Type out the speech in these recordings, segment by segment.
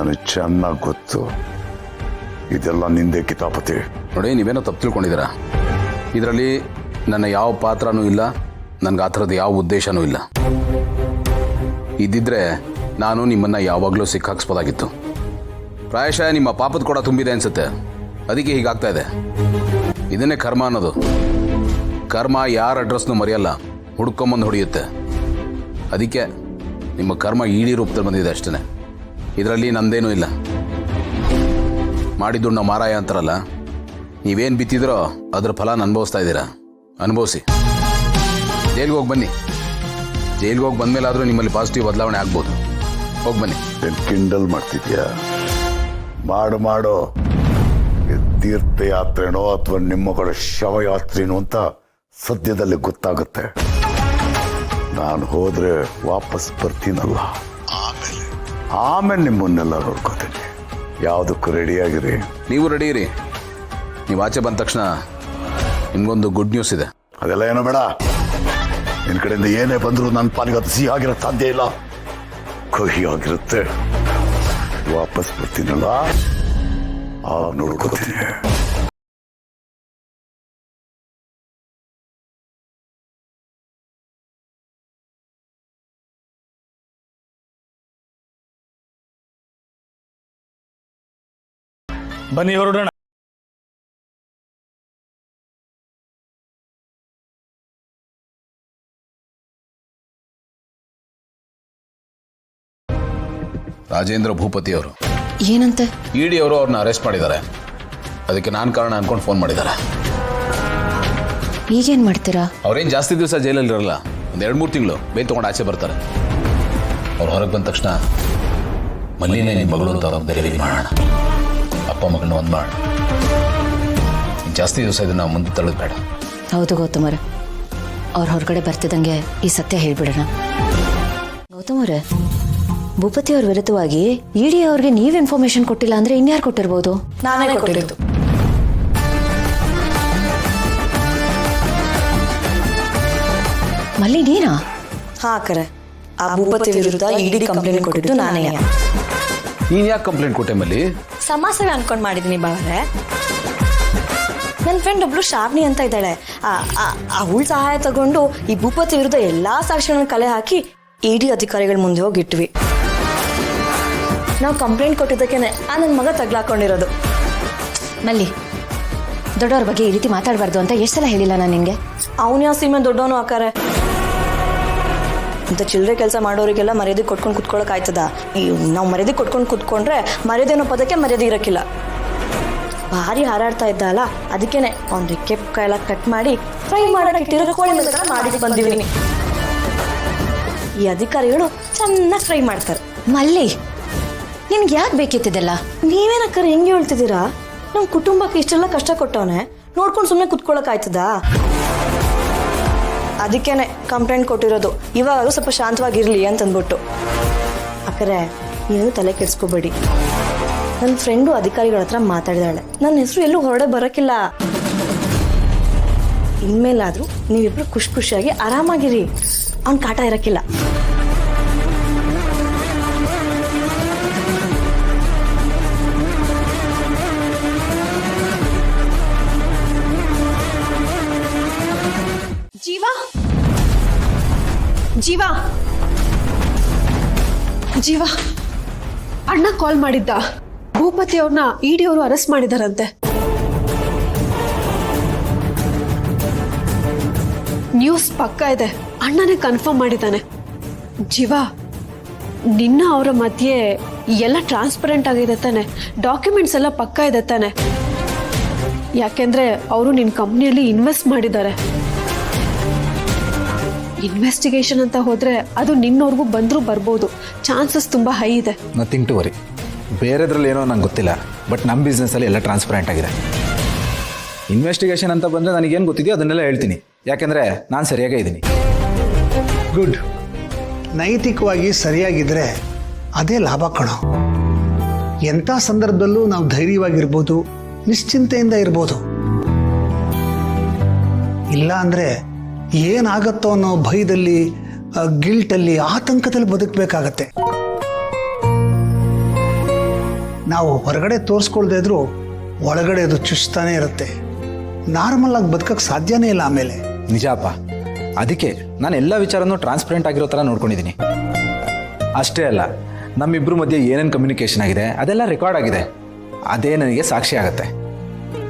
ನನಗೆ ಚೆನ್ನಾಗಿ ಗೊತ್ತು. ಇದೆಲ್ಲ ನಿಂದೆ ಕಿತಾಪತಿ. ನೋಡಿ, ನೀವೇನೋ ತಪ್ಪು ತಿಳ್ಕೊಂಡಿದ್ದೀರಾ. ಇದರಲ್ಲಿ ನನ್ನ ಯಾವ ಪಾತ್ರನೂ ಇಲ್ಲ, ನನಗೆ ಆ ಥರದ್ದು ಯಾವ ಉದ್ದೇಶನೂ ಇಲ್ಲ. ಇದ್ದಿದ್ರೆ ನಾನು ನಿಮ್ಮನ್ನು ಯಾವಾಗಲೂ ಸಿಕ್ಕಾಕ್ಸ್ಬೋದಾಗಿತ್ತು. ಪ್ರಾಯಶಃ ನಿಮ್ಮ ಪಾಪದ ಕೂಡ ತುಂಬಿದೆ ಅನ್ಸುತ್ತೆ, ಅದಕ್ಕೆ ಹೀಗಾಗ್ತಾ ಇದೆ. ಇದನ್ನೇ ಕರ್ಮ ಅನ್ನೋದು. ಕರ್ಮ ಯಾರ ಅಡ್ರೆಸ್ನೂ ಮರೆಯಲ್ಲ, ಹುಡ್ಕೊಂಬಂದು ಹೊಡೆಯುತ್ತೆ. ಅದಕ್ಕೆ ನಿಮ್ಮ ಕರ್ಮ ಇಡೀ ರೂಪದಲ್ಲಿ ಬಂದಿದೆ ಅಷ್ಟೇ. ಇದರಲ್ಲಿ ನಂದೇನೂ ಇಲ್ಲ. ಮಾಡಿದ್ದು ಮಾರಾಯ ಅಂತಾರಲ್ಲ, ನೀವೇನು ಬಿತ್ತಿದ್ರೋ ಅದ್ರ ಫಲನ ಅನುಭವಿಸ್ತಾ ಇದ್ದೀರಾ. ಅನುಭವಿಸಿ. ಜೈಲಿಗೆ ಹೋಗಿ ಬನ್ನಿ. ಜೈಲಿಗೆ ಹೋಗಿ ಬಂದಮೇಲಾದರೂ ನಿಮ್ಮಲ್ಲಿ ಪಾಸಿಟಿವ್ ಬದಲಾವಣೆ ಆಗ್ಬೋದು. ಹೋಗಿ ಬನ್ನಿ. ಕಿಂಡಲ್ ಮಾಡ್ತಿದ್ಯಾ? ಮಾಡು. ತೀರ್ಥಯಾತ್ರೆನೋ ಅಥವಾ ನಿಮ್ಮ ಕಡೆ ಶವಯಾತ್ರೆನೋ ಅಂತ ಸದ್ಯದಲ್ಲಿ ಗೊತ್ತಾಗುತ್ತೆ. ನಾನು ಹೋದ್ರೆ ವಾಪಸ್ ಬರ್ತೀನಲ್ಲ, ಆಮೇಲೆ ನಿಮ್ಮನ್ನೆಲ್ಲ ನೋಡ್ಕೋತೀನಿ. ಯಾವುದಕ್ಕೂ ರೆಡಿಯಾಗಿರಿ. ನೀವು ರೆಡಿ ಇರಿ. ನೀವು ಆಚೆ ಬಂದ ತಕ್ಷಣ ನಿಮ್ಗೊಂದು ಗುಡ್ ನ್ಯೂಸ್ ಇದೆ. ಅದೆಲ್ಲ ಏನೋ ಬೇಡ. ನಿನ್ನ ಕಡೆಯಿಂದ ಏನೇ ಬಂದರೂ ನನ್ನ ಪಾಲಿಗೆ ಅದು ಸಿಹಿ ಆಗಿರೋ ಸಾಧ್ಯ ಇಲ್ಲ, ಕಹಿ ಆಗಿರುತ್ತೆ. ವಾಪಸ್ ಬರ್ತೀನಲ್ಲ, ನೋಡ್ಕೋತೀನಿ. ಬನ್ನಿ ಹೊರಡೋಣ. ರಾಜೇಂದ್ರ ಭೂಪತಿ ಅವರು ಏನಂತೆ? ಇಡಿ ಅವರು ಅವ್ರನ್ನ ಅರೆಸ್ಟ್ ಮಾಡಿದ್ದಾರೆ. ಅದಕ್ಕೆ ನಾನು ಕಾರಣ ಅನ್ಕೊಂಡು ಫೋನ್ ಮಾಡಿದ್ದಾರೆ. ಈಗೇನ್ ಮಾಡ್ತೀರಾ? ಅವ್ರೇನು ಜಾಸ್ತಿ ದಿವಸ ಜೈಲಲ್ಲಿ ಇರಲ್ಲ, ಒಂದು 2-3 ತಿಂಗಳು ಬೇಗ ತೊಗೊಂಡು ಆಚೆ ಬರ್ತಾರೆ. ಅವ್ರು ಹೊರಗೆ ಬಂದ ತಕ್ಷಣ ಮಲ್ಲಿನೇ ನಿಮ್ಮ ಮಗಳು ಅಂತ ಅವ್ರನ್ನ ಡೆಲಿವರಿ ಮಾಡೋಣ. ಅಪ್ಪ ಮಗಳನ್ನ ಒಂದು ಮಾಡೋಣ. ಜಾಸ್ತಿ ದಿವಸ ಇದನ್ನ ಮುಂದೆ ತಳ್ಳೋದು ಬೇಡ. ಹೌದು ಗೌತಮರ, ಅವ್ರು ಹೊರಗಡೆ ಬರ್ತಿದ್ದಂಗೆ ಈ ಸತ್ಯ ಹೇಳ್ಬಿಡೋಣ. ಗೌತಮರ, ಭೂಪತಿ ಅವ್ರ ವಿರುದ್ಧವಾಗಿ ಇಡಿ ಅವ್ರಿಗೆ ನೀವ್ ಇನ್ಫಾರ್ಮೇಶನ್ ಕೊಟ್ಟಿಲ್ಲ ಅಂದ್ರೆ ಇನ್ಯಾರು ಕೊಟ್ಟಿರ್ಬೋದು? ನಾನೇ ಕೊಟ್ಟಿರೋದು. ಮಲ್ಲಿ ನೀನಾ? ಹಾ ಕರೆ, ಆ ಭೂಪತಿ ವಿರುದ್ಧ ಇಡಿ ಕಂಪ್ಲೇಂಟ್ ಕೊಟ್ಟಿದ್ದು ನಾನೇ. ನೀನ್ ಯಾಕೆ ಕಂಪ್ಲೇಂಟ್ ಕೊಟ್ಟೆ ಮಲ್ಲಿ? ಸಮಾಸವೇ ಅನ್ಕೊಂಡ್ ಮಾಡಿದೀನಿ ಬಾವರೆ. ನನ್ನ ಫ್ರೆಂಡ್ ಒಬ್ಳು ಶ್ರಾವಣಿ ಅಂತ ಇದ್ದಾಳೆ. ಅವಳ ಸಹಾಯ ತಗೊಂಡು ಈ ಭೂಪತಿ ವಿರುದ್ಧ ಎಲ್ಲಾ ಸಾಕ್ಷಿಗಳನ್ನ ಕಲೆ ಹಾಕಿ ಇಡಿ ಅಧಿಕಾರಿಗಳ ಮುಂದೆ ಹೋಗಿ ಇಟ್ವಿ. ನಾವು ಕಂಪ್ಲೇಂಟ್ ಕೊಟ್ಟಿದ್ದಕ್ಕೇನೆ ನನ್ನ ಮಗ ತಗ್ಲಾಕೊಂಡಿರೋದು. ಮಲ್ಲಿ, ದೊಡ್ಡವ್ರ ಬಗ್ಗೆ ಈ ರೀತಿ ಮಾತಾಡಬಾರ್ದು ಅಂತ ಎಷ್ಟು ಸಲ ಹೇಳಿಲ್ಲ ನಾನು ನಿನ್ಗೆ? ಅವನ ಯಾವ ಸೀಮೆ ದೊಡ್ಡವನು ಆಕಾರೆ. ಇಂಥ ಚಿಲ್ಲರೆ ಕೆಲಸ ಮಾಡೋರಿಗೆಲ್ಲ ಮರ್ಯಾದೆ ಕೊಟ್ಕೊಂಡು ಕುತ್ಕೊಳಕ್ ಆಯ್ತದ? ನಾವು ಮರ್ಯಾದೆ ಕೊಟ್ಕೊಂಡು ಕುತ್ಕೊಂಡ್ರೆ ಮರ್ಯಾದೆ ಅನ್ನೋ ಪದಕ್ಕೆ ಮರ್ಯಾದೆ ಇರಕ್ಕಿಲ್ಲ. ಭಾರಿ ಹಾರಾಡ್ತಾ ಇದ್ದ ಅಲ್ಲ, ಅದಕ್ಕೇನೆ ಅವ್ನ ರೆಕ್ಕೆ ಎಲ್ಲ ಕಟ್ ಮಾಡಿ ಫ್ರೈ ಮಾಡೋಕೆ ಕೋಳಿ ಮಾಡಿ ಬಂದಿದ್ದೀನಿ. ಈ ಅಧಿಕಾರಿಗಳು ಚೆನ್ನಾಗಿ ಫ್ರೈ ಮಾಡ್ತಾರೆ. ಮಲ್ಲಿ, ನಿನ್ಗೆ ಯಾಕೆ ಬೇಕಿತ್ತಿದೆಲ್ಲ? ನೀವೇನಕ್ಕಾರ ಹೆಂಗೆ ಹೇಳ್ತಿದ್ದೀರಾ? ನಮ್ಮ ಕುಟುಂಬಕ್ಕೆ ಇಷ್ಟೆಲ್ಲ ಕಷ್ಟ ಕೊಟ್ಟವನೆ ನೋಡ್ಕೊಂಡು ಸುಮ್ಮನೆ ಕುತ್ಕೊಳಕ್ ಆಯ್ತದ? ಅದಕ್ಕೇನೆ ಕಂಪ್ಲೇಂಟ್ ಕೊಟ್ಟಿರೋದು. ಇವಾಗ ಸ್ವಲ್ಪ ಶಾಂತವಾಗಿರ್ಲಿ ಅಂತಂದ್ಬಿಟ್ಟು. ಅಕ್ಕರೆ, ನೀವು ತಲೆ ಕೆಡಿಸ್ಕೋಬೇಡಿ. ನನ್ನ ಫ್ರೆಂಡು ಅಧಿಕಾರಿಗಳ ಹತ್ರ ಮಾತಾಡಿದಾಳೆ. ನನ್ನ ಹೆಸರು ಎಲ್ಲೂ ಹೊರಡೆ ಬರೋಕ್ಕಿಲ್ಲ. ಇನ್ಮೇಲಾದ್ರೂ ನೀವಿಬ್ರು ಖುಷಿಯಾಗಿ ಆರಾಮಾಗಿರಿ. ಅವ್ನ ಕಾಟ ಇರಕ್ಕಿಲ್ಲ. ಜೀವ ಜೀವ ಅಣ್ಣ ಕಾಲ್ ಮಾಡಿದ್ದ. ಭೂಪತಿ ಅವ್ರನ್ನ ಇಡಿ ಅವರು ಅರೆಸ್ಟ್ ಮಾಡಿದಾರಂತೆ. ನ್ಯೂಸ್ ಪಕ್ಕ ಇದೆ, ಅಣ್ಣನೇ ಕನ್ಫರ್ಮ್ ಮಾಡಿದ್ದಾನೆ. ಜೀವ, ನಿನ್ನ ಅವರ ಮಧ್ಯೆ ಎಲ್ಲ ಟ್ರಾನ್ಸ್ಪರೆಂಟ್ ಆಗಿದೆ ತಾನೆ? ಡಾಕ್ಯುಮೆಂಟ್ಸ್ ಎಲ್ಲ ಪಕ್ಕ ಇದೆ ತಾನೆ? ಯಾಕೆಂದ್ರೆ ಅವರು ನಿನ್ನ ಕಂಪ್ನಿಯಲ್ಲಿ ಇನ್ವೆಸ್ಟ್ ಮಾಡಿದ್ದಾರೆ. ಇನ್ವೆಸ್ಟಿಗೇಷನ್ ಅಂತ ಹೋದ್ರೆ ಅದು ನಿನ್ನವ್ರಿಗೂ ಬಂದರೂ ಬರ್ಬೋದು. ಚಾನ್ಸಸ್ ತುಂಬ ಹೈ ಇದೆ. Nothing to worry. ಬೇರೆದ್ರಲ್ಲಿ ಏನೋ ನಂಗೆ ಗೊತ್ತಿಲ್ಲ, ಬಟ್ ನಮ್ಮ ಬಿಸ್ನೆಸ್ಸಲ್ಲಿ ಎಲ್ಲ ಟ್ರಾನ್ಸ್ಪರೆಂಟ್ ಆಗಿದೆ. ಇನ್ವೆಸ್ಟಿಗೇಷನ್ ಅಂತ ಬಂದರೆ ನನಗೇನು ಗೊತ್ತಿದೆಯೋ ಅದನ್ನೆಲ್ಲ ಹೇಳ್ತೀನಿ, ಯಾಕೆಂದರೆ ನಾನು ಸರಿಯಾಗೇ ಇದ್ದೀನಿ. ಗುಡ್. ನೈತಿಕವಾಗಿ ಸರಿಯಾಗಿದ್ದರೆ ಅದೇ ಲಾಭ ಕಣೋ. ಎಂಥ ಸಂದರ್ಭದಲ್ಲೂ ನಾವು ಧೈರ್ಯವಾಗಿರ್ಬೋದು, ನಿಶ್ಚಿಂತೆಯಿಂದ ಇರ್ಬೋದು. ಇಲ್ಲ ಅಂದರೆ ಏನಾಗತ್ತೋ ಅನ್ನೋ ಭಯದಲ್ಲಿ, ಗಿಲ್ಟಲ್ಲಿ, ಆತಂಕದಲ್ಲಿ ಬದುಕಬೇಕಾಗತ್ತೆ. ನಾವು ಹೊರಗಡೆ ತೋರಿಸ್ಕೊಳ್ದೇ ಇದ್ರೂ ಒಳಗಡೆ ಅದು ಚುಚ್ತಾನೇ ಇರುತ್ತೆ. ನಾರ್ಮಲ್ ಆಗಿ ಬದುಕಕ್ಕೆ ಸಾಧ್ಯನೇ ಇಲ್ಲ ಆಮೇಲೆ. ನಿಜ ಅಪ್ಪ, ಅದಕ್ಕೆ ನಾನು ಎಲ್ಲ ವಿಚಾರನೂ ಟ್ರಾನ್ಸ್ಪರೆಂಟ್ ಆಗಿರೋ ಥರ ನೋಡ್ಕೊಂಡಿದ್ದೀನಿ. ಅಷ್ಟೇ ಅಲ್ಲ, ನಮ್ಮಿಬ್ಬರ ಮಧ್ಯೆ ಏನೇನು ಕಮ್ಯುನಿಕೇಷನ್ ಆಗಿದೆ ಅದೆಲ್ಲ ರೆಕಾರ್ಡ್ ಆಗಿದೆ. ಅದೇ ನನಗೆ ಸಾಕ್ಷಿ ಆಗುತ್ತೆ.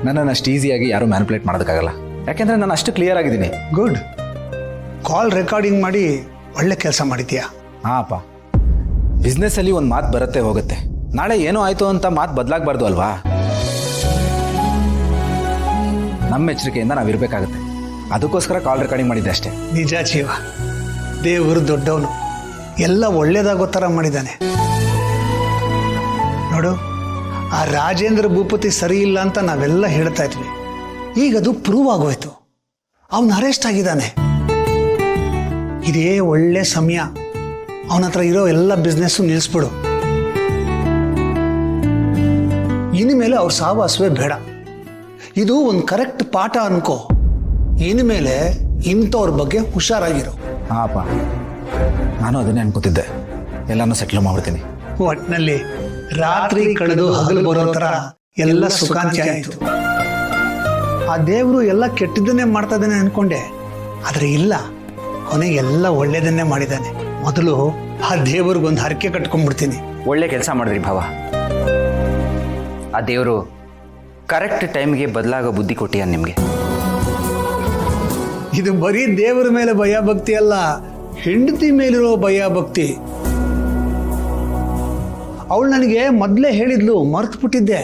ನನ್ನನ್ನು ಅಷ್ಟು ಈಸಿಯಾಗಿ ಯಾರೂ ಮ್ಯಾನಿಪುಲೇಟ್ ಮಾಡೋದಕ್ಕಾಗಲ್ಲ, ಯಾಕೆಂದರೆ ನಾನು ಅಷ್ಟು ಕ್ಲಿಯರ್ ಆಗಿದ್ದೀನಿ. ಗುಡ್. ಕಾಲ್ ರೆಕಾರ್ಡಿಂಗ್ ಮಾಡಿ ಒಳ್ಳೆ ಕೆಲಸ ಮಾಡಿದ್ಯಾ. ಹಾಂ ಅಪ್ಪ, ಬಿಸ್ನೆಸ್ಸಲ್ಲಿ ಒಂದು ಮಾತು ಬರುತ್ತೆ ಹೋಗುತ್ತೆ. ನಾಳೆ ಏನೋ ಆಯಿತು ಅಂತ ಮಾತು ಬದಲಾಗಬಾರ್ದು ಅಲ್ವಾ? ನಮ್ಮ ಎಚ್ಚರಿಕೆಯಿಂದ ನಾವು ಇರಬೇಕಾಗುತ್ತೆ. ಅದಕ್ಕೋಸ್ಕರ ಕಾಲ್ ರೆಕಾರ್ಡಿಂಗ್ ಮಾಡಿದ್ದೆ ಅಷ್ಟೇ. ನಿಜ ಜೀವ, ದೇವರು ದೊಡ್ಡವನು, ಎಲ್ಲ ಒಳ್ಳೇದಾಗೋ ಥರ ಮಾಡಿದ್ದಾನೆ. ನೋಡು, ಆ ರಾಜೇಂದ್ರ ಭೂಪತಿ ಸರಿ ಇಲ್ಲ ಅಂತ ನಾವೆಲ್ಲ ಹೇಳ್ತಾ ಇದ್ವಿ. ಈಗ ಅದು ಪ್ರೂವ್ ಆಗೋಯ್ತು. ಅವನು ಅರೆಸ್ಟ್ ಆಗಿದ್ದಾನೆ. ಇದೇ ಒಳ್ಳೆ ಸಮಯ. ಅವನ ಹತ್ರ ಇರೋ ಎಲ್ಲ ಬಿಸ್ನೆಸ್ಸು ನಿಲ್ಲಿಸ್ಬಿಡು. ಇನ್ಮೇಲೆ ಅವ್ರ ಸಾವಾಸವೇ ಬೇಡ. ಇದು ಒಂದು ಕರೆಕ್ಟ್ ಪಾಠ ಅನ್ಕೋ. ಇನ್ಮೇಲೆ ಇಂಥವ್ರ ಬಗ್ಗೆ ಹುಷಾರಾಗಿರು. ಹಾಂ ಅಪ್ಪ, ನಾನು ಅದನ್ನೇ ಅನ್ಕೋತಿದ್ದೆ. ಎಲ್ಲನೂ ಸೆಟ್ಲ್ ಮಾಡ್ಬಿಡ್ತೀನಿ. ಒಟ್ಟಿನಲ್ಲಿ ರಾತ್ರಿ ಕಳೆದು ಹಗಲು ಬರೋ ಥರ ಎಲ್ಲ ಸುಖಾಂತಿ ಆಯಿತು. ಆ ದೇವರು ಎಲ್ಲ ಕೆಟ್ಟದನ್ನೇ ಮಾಡ್ತಾ ಇದ್ದಾನೆ ಅನ್ಕೊಂಡೆ, ಆದರೆ ಇಲ್ಲ, ಕೊನೆಗೆಲ್ಲ ಒಳ್ಳೇದನ್ನೇ ಮಾಡಿದ್ದಾನೆ. ಮೊದಲು ಆ ದೇವ್ರಿಗೊಂದು ಹರಕೆ ಕಟ್ಕೊಂಡ್ಬಿಡ್ತೀನಿ. ಒಳ್ಳೆ ಕೆಲಸ ಮಾಡಿದ್ರಿ ಭಾವ. ಆ ದೇವರು ಕರೆಕ್ಟ್ ಟೈಮ್ಗೆ ಬದಲಾಗೋ ಬುದ್ಧಿ ಕೊಟ್ಟಿಯ ನಿಮಗೆ. ಇದು ಬರೀ ದೇವರ ಮೇಲೆ ಭಯ ಭಕ್ತಿ ಅಲ್ಲ, ಹೆಂಡತಿ ಮೇಲಿರೋ ಭಯ ಭಕ್ತಿ. ಅವಳು ನನಗೆ ಮೊದಲೇ ಹೇಳಿದ್ಲು, ಮರ್ತು ಬಿಟ್ಟಿದ್ದೆ.